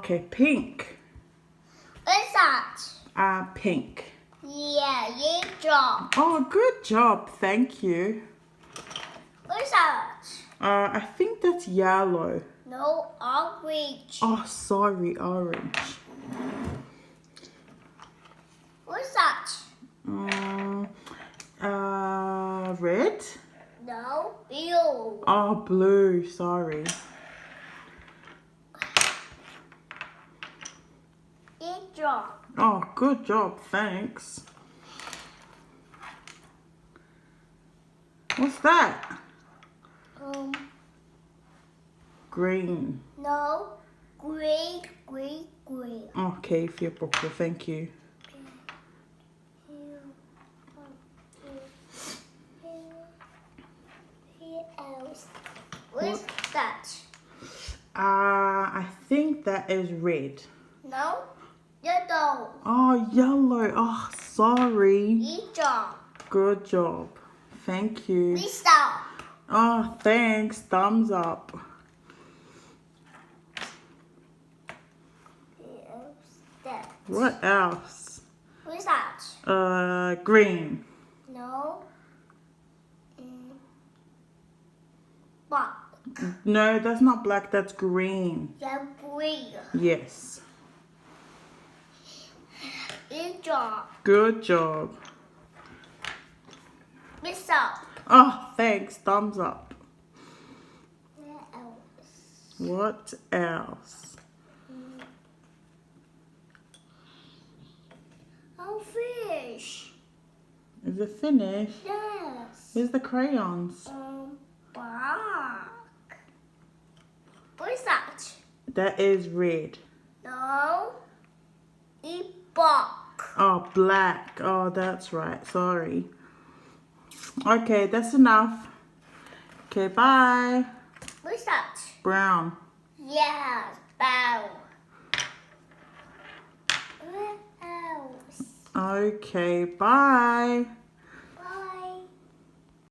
Okay, pink. What's that? Pink. Yeah, you job. Oh, good job. Thank you. What's that? I think that's yellow. No, orange. Oh, sorry, orange. What's that? Red? No, blue. Oh, blue. Sorry. You job. Oh, good job. Thanks. What's that? Green. No, green, green, green. Okay, Fiopoko, thank you. Else. What's that? I think that is red. No, yellow. Oh, yellow. Oh, sorry. You job. Good job. Thank you. Lisa. Oh, thanks. Thumbs up. What else? What's that? Green. No. Black. No, that's not black. That's green. Yeah, green. Yes. You job. Good job. Lisa. Oh, thanks. Thumbs up. What else? What else? Oh, fish. Is it finished? Yes. Where's the crayons? Black. What's that? That is red. No. It's black. Oh, black. Oh, that's right. Sorry. Okay, that's enough. Okay, bye. What's that? Brown. Yes, bow. What else? Okay, bye.